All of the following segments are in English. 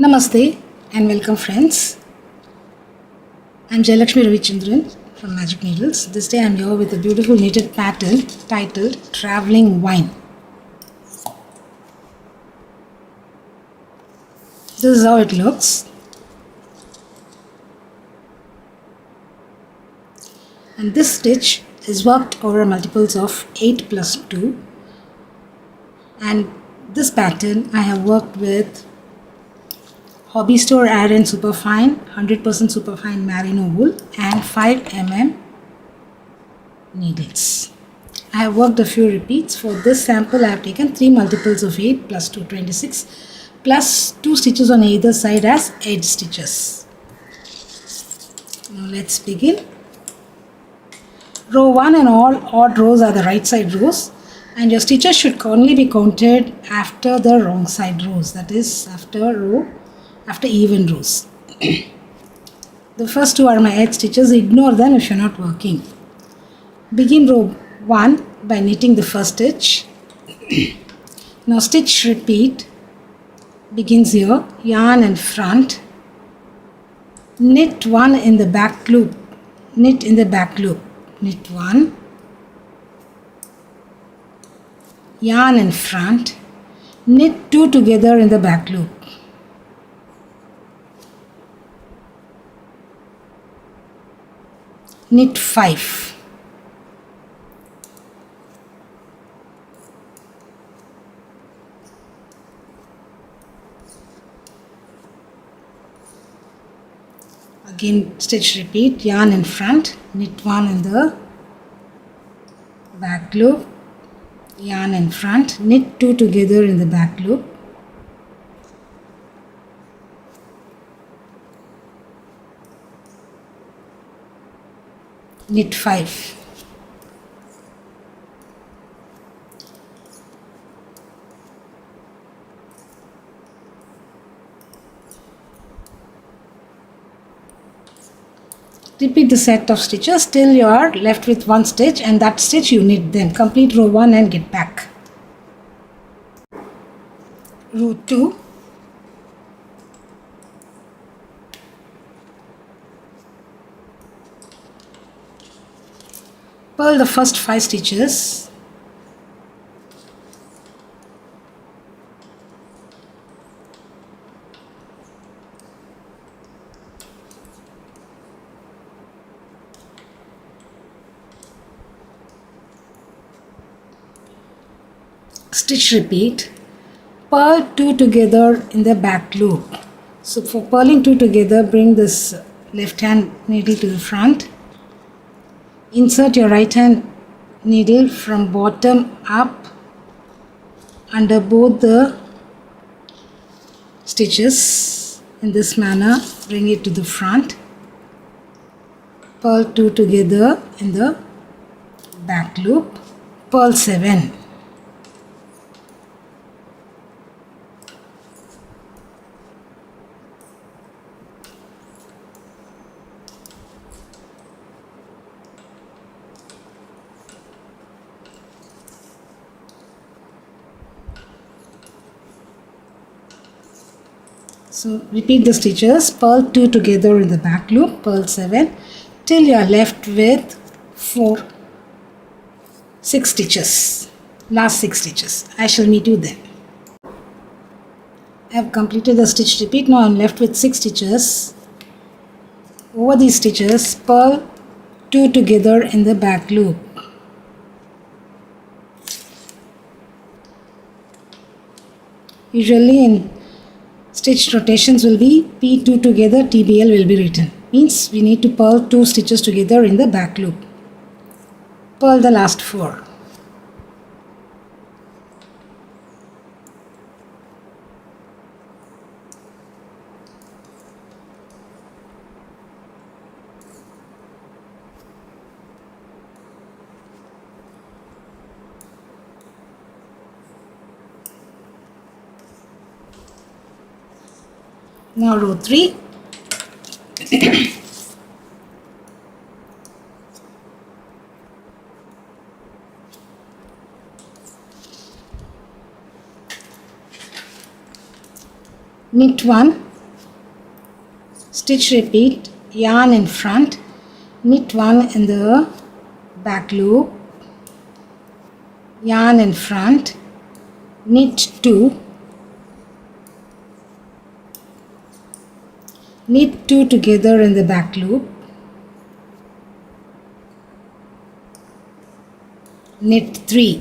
Namaste and welcome friends. I'm Jayalakshmi Ravichandran from Magic Needles. This day I'm here with a beautiful knitted pattern titled Traveling Vine. This is how it looks. And this stitch is worked over multiples of 8 plus 2. And this pattern I have worked with Hobby Store Aran Superfine, 100% Superfine Merino wool and 5mm needles. I have worked a few repeats. For this sample I have taken 3 multiples of 8 plus 2, 26 plus 2 stitches on either side as edge stitches. Now let's begin. Row 1 and all odd rows are the right side rows, and your stitches should only be counted after the wrong side rows, that is after even rows. The first 2 are my edge stitches. Ignore them if you're not working. Begin row 1 by knitting the first stitch. Now stitch repeat begins here. Yarn and front. Knit 1 in the back loop. Knit in the back loop. Knit 1. Yarn and front. Knit 2 together in the back loop. Knit 5. Again stitch repeat, yarn in front, knit 1 in the back loop, yarn in front, knit 2 together in the back loop. Knit 5. Repeat the set of stitches till you are left with one stitch, and that stitch you knit. Then complete row 1 and get back. Row 2. Purl the first 5 stitches. Stitch repeat. Purl 2 together in the back loop. So for purling 2 together, bring this left hand needle to the front. Insert your right hand needle from bottom up under both the stitches in this manner. Bring it to the front. Purl 2 together in the back loop. Purl 7. So repeat the stitches, purl 2 together in the back loop, purl 7 till you are left with 6 stitches, last 6 stitches. I shall meet you then. I have completed the stitch repeat. Now I am left with 6 stitches. Over these stitches, purl 2 together in the back loop. Usually in stitch rotations will be P2 together, TBL will be written. Means we need to purl 2 stitches together in the back loop. Purl the last 4. Now row 3. knit 1, stitch repeat, yarn in front, knit 1 in the back loop, yarn in front, knit 2, knit 2 together in the back loop, knit 3,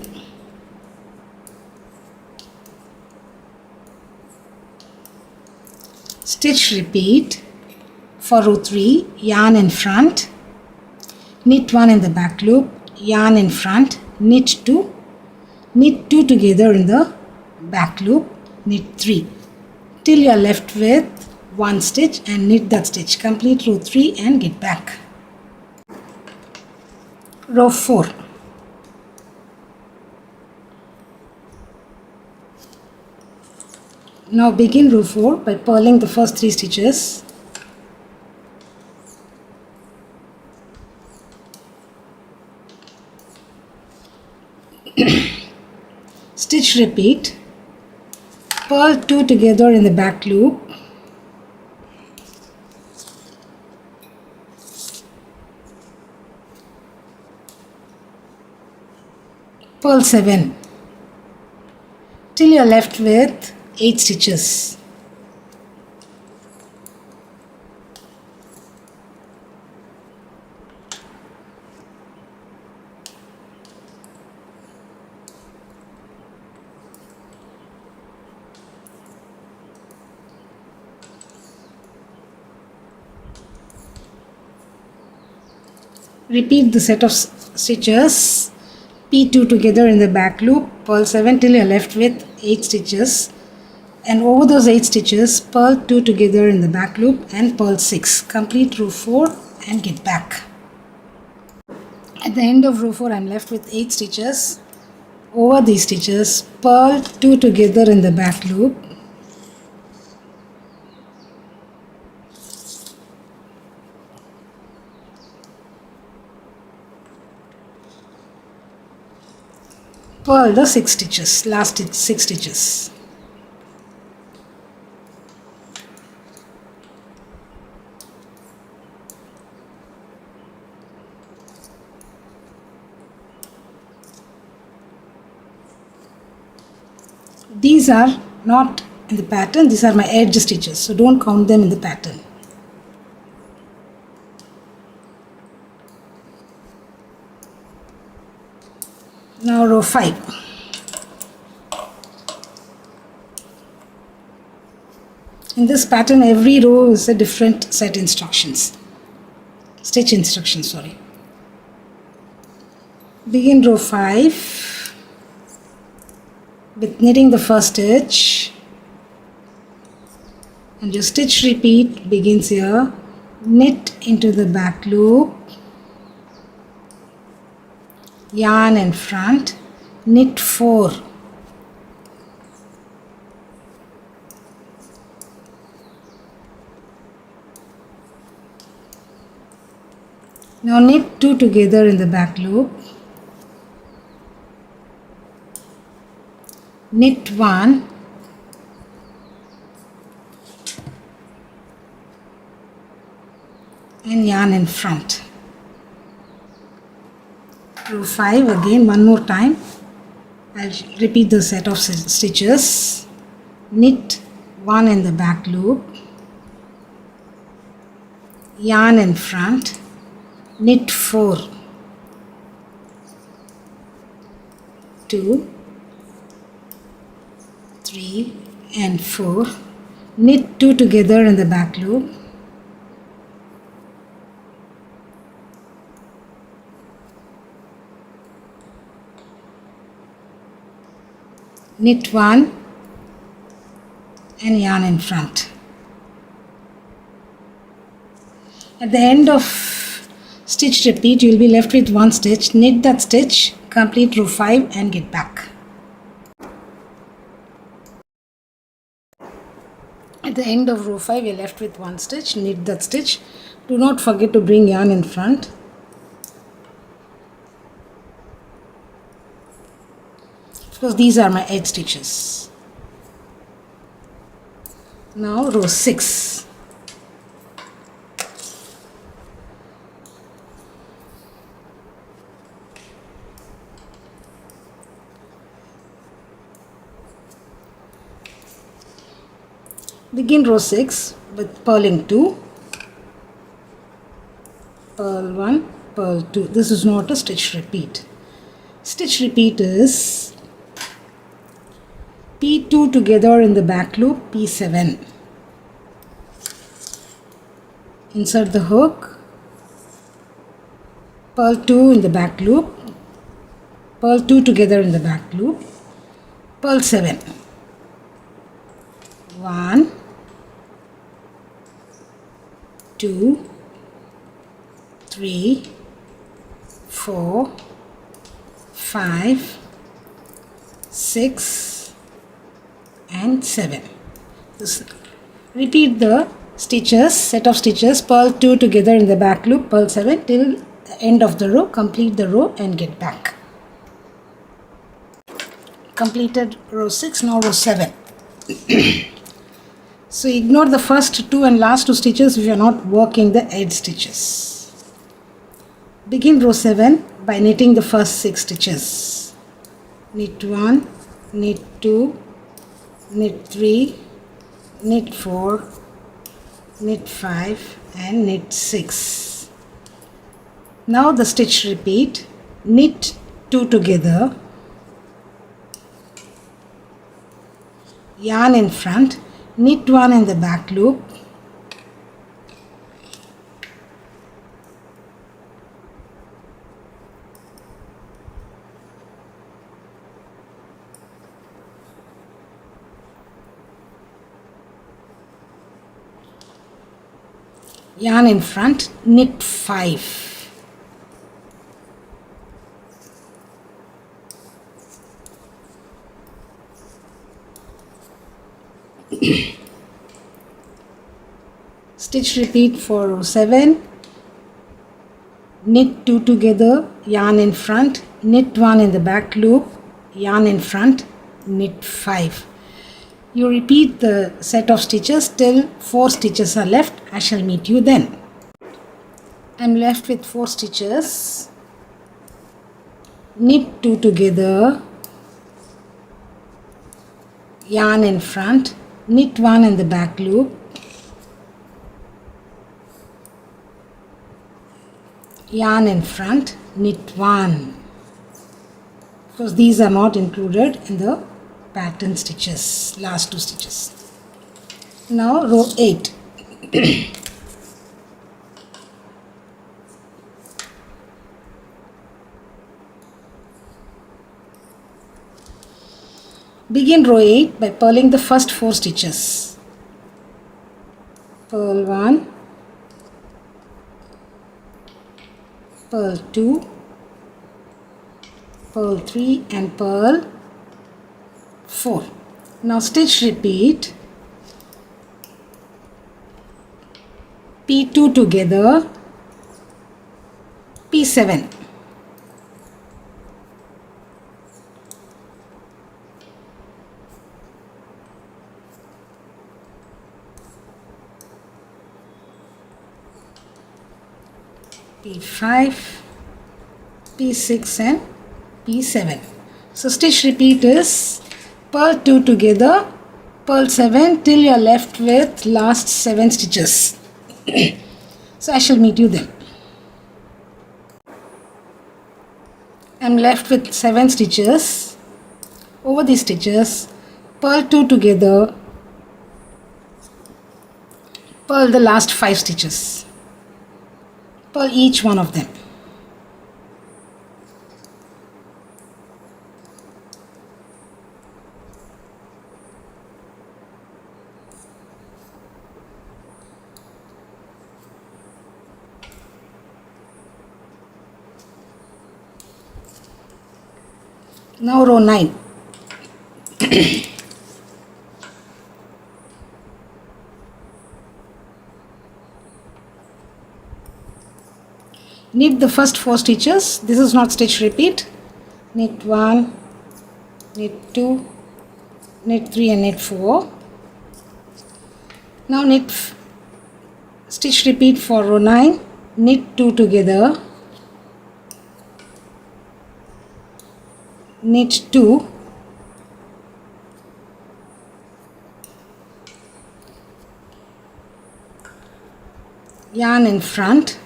stitch repeat for row 3, yarn in front, knit 1 in the back loop, yarn in front, knit 2, knit 2 together in the back loop, knit 3 till you are left with 1 stitch and knit that stitch. Complete row 3 and get back. Row 4. Now begin row 4 by purling the first 3 stitches. Stitch repeat, purl 2 together in the back loop, purl 7 till you are left with 8 stitches. Repeat the set of stitches, P2 together in the back loop, purl 7 till you are left with 8 stitches, and over those 8 stitches purl 2 together in the back loop and purl 6. Complete row 4 and get back. At the end of row 4 I am left with 8 stitches. Over these stitches purl 2 together in the back loop, purl the 6 stitches, last 6 stitches. These are not in the pattern, these are my edge stitches, so don't count them in the pattern. Now row 5. In this pattern every row is a different set instructions, stitch instructions, sorry. Begin row 5 with knitting the first stitch and your stitch repeat begins here. Knit into the back loop, yarn in front, knit 4, now knit 2 together in the back loop, knit 1, and yarn in front. Row 5 again one more time. I'll repeat the set of stitches. Knit 1 in the back loop, yarn in front, knit 4, 2, 3 and 4, knit 2 together in the back loop, knit 1 and yarn in front. At the end of stitch repeat you will be left with 1 stitch. Knit that stitch, complete row 5 and get back. At the end of row 5 you are left with 1 stitch. Knit that stitch. Do not forget to bring yarn in front. Because these are my edge stitches. Now row 6. Begin row 6 with purling 2, purl 1, purl 2. This is not a stitch repeat. Stitch repeat is P2 together in the back loop, P7. Insert the hook, purl 2 in the back loop, purl 2 together in the back loop, purl 7. 1, 2, 3, 4, 5, 6 and 7. Repeat the stitches, set of stitches, purl 2 together in the back loop, purl 7 till the end of the row. Complete the row and get back. Completed row 6, now row 7. So ignore the first 2 and last 2 stitches if you are not working the edge stitches. Begin row 7 by knitting the first 6 stitches. Knit 1, knit 2, knit 3, knit 4, knit 5 and knit 6. Now the stitch repeat, knit 2 together, yarn in front, knit 1 in the back loop, yarn in front, knit 5. Stitch repeat for row 7, knit 2 together, yarn in front, knit 1 in the back loop, yarn in front, knit 5. You repeat the set of stitches till 4 stitches are left. I shall meet you then. I am left with 4 stitches. Knit 2 together, yarn in front, knit 1 in the back loop, yarn in front, knit 1. Because these are not included in the pattern stitches, last 2 stitches. Now row 8. Begin row 8 by purling the first 4 stitches. Purl 1, purl 2, purl 3 and purl 4. Now stitch repeat P2 together, P7. P5, P6 and P7. So stitch repeat is purl 2 together, purl 7 till you are left with last 7 stitches. So I shall meet you then. I am left with 7 stitches. Over these stitches, purl 2 together, purl the last 5 stitches. Purl each one of them. Now row 9. Knit the first 4 stitches. This is not stitch repeat. Knit 1, knit 2, knit 3 and knit 4. Now stitch repeat for row 9. Knit 2 together, knit 2, yarn in front,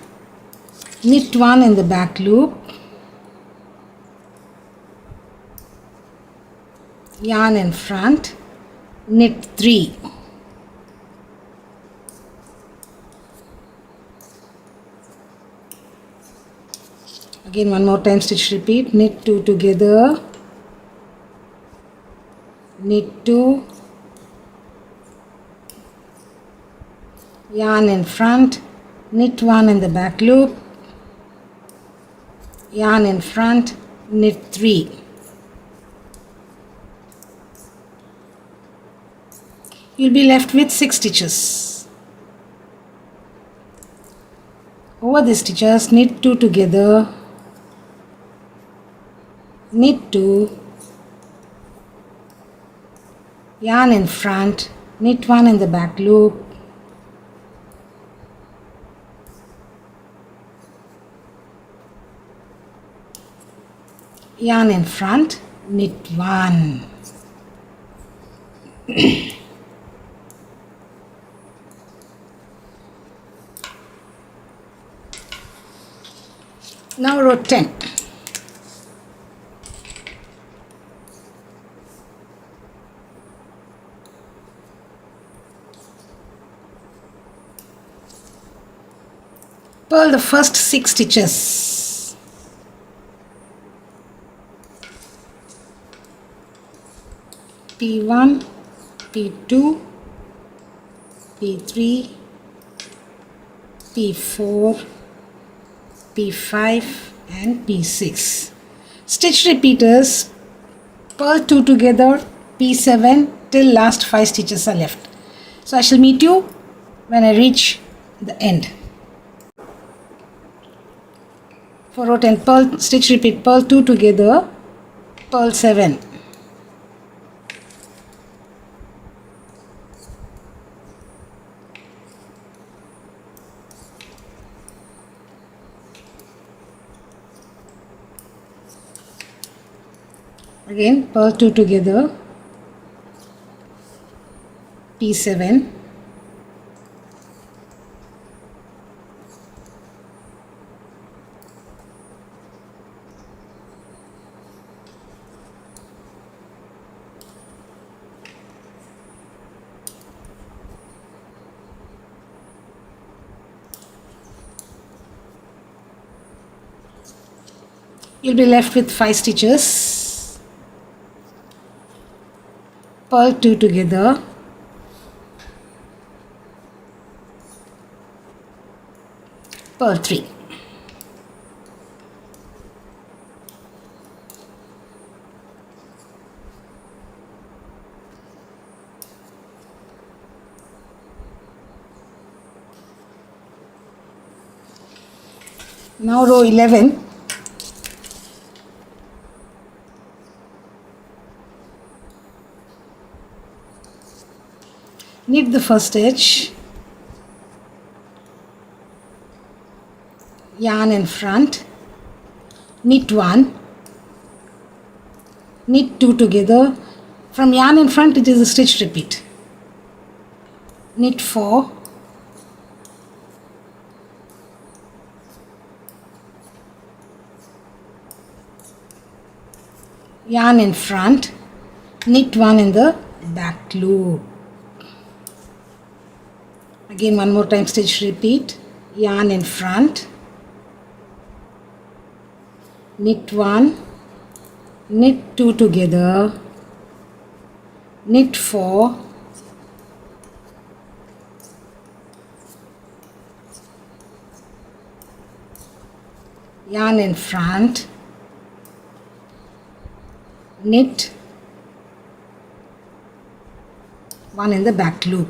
knit 1 in the back loop, yarn in front, knit 3, again one more time stitch repeat, knit 2 together, knit 2, yarn in front, knit 1 in the back loop, yarn in front, knit 3. You'll be left with 6 stitches. Over the stitches, knit 2 together, knit 2, yarn in front, knit 1 in the back loop, yarn in front, knit 1. Now row 10. Purl the first 6 stitches. P1, P2, P3, P4, P5 and P6. Stitch repeaters, purl 2 together, P7 till last 5 stitches are left. So I shall meet you when I reach the end. For row 10, purl, stitch repeat, purl 2 together, purl 7. Again purl 2 together, P7, you'll be left with 5 stitches. Purl 2 together, purl 3. Now row 11. Knit the first stitch, yarn in front, knit 1, knit 2 together. From yarn in front it is a stitch repeat, knit 4, yarn in front, knit 1 in the back loop. Again one more time stitch repeat, yarn in front, knit 1, knit 2 together, knit 4, yarn in front, knit 1 in the back loop.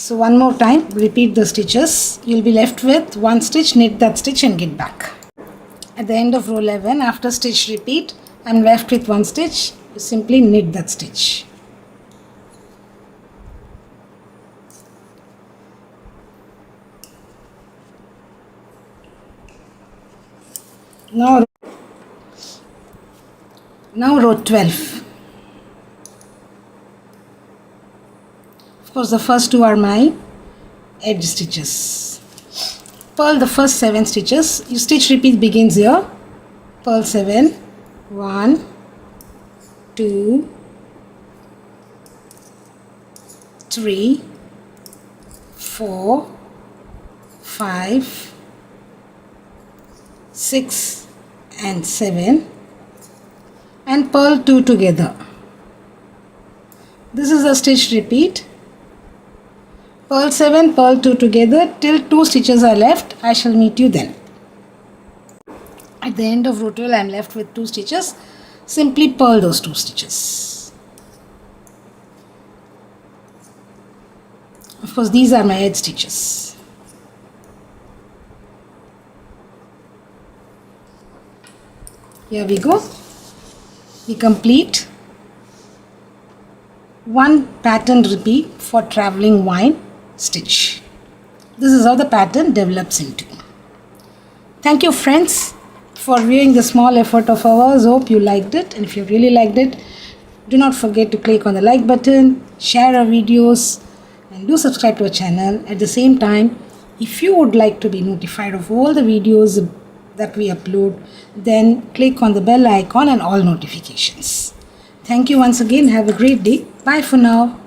So one more time repeat the stitches. You'll be left with 1 stitch, knit that stitch and get back. At the end of row 11, after stitch repeat, I'm left with 1 stitch. You simply knit that stitch. Now row 12. Of course, the first two are my edge stitches. Purl the first 7 stitches. Your stitch repeat begins here. Purl 7. 1, 2, 3, 4, 5, 6 and 7, and purl 2 together. This is a stitch repeat. Purl 7, purl 2 together till 2 stitches are left. I shall meet you then. At the end of row 12, I am left with 2 stitches. Simply purl those 2 stitches. Of course, these are my edge stitches. Here we go. We complete one pattern repeat for travelling vine stitch. This is how the pattern develops into. Thank you, friends, for viewing the small effort of ours. Hope you liked it, and if you really liked it, do not forget to click on the like button, share our videos, and do subscribe to our channel. At the same time, if you would like to be notified of all the videos that we upload, then click on the bell icon and all notifications. Thank you once again. Have a great day. Bye for now.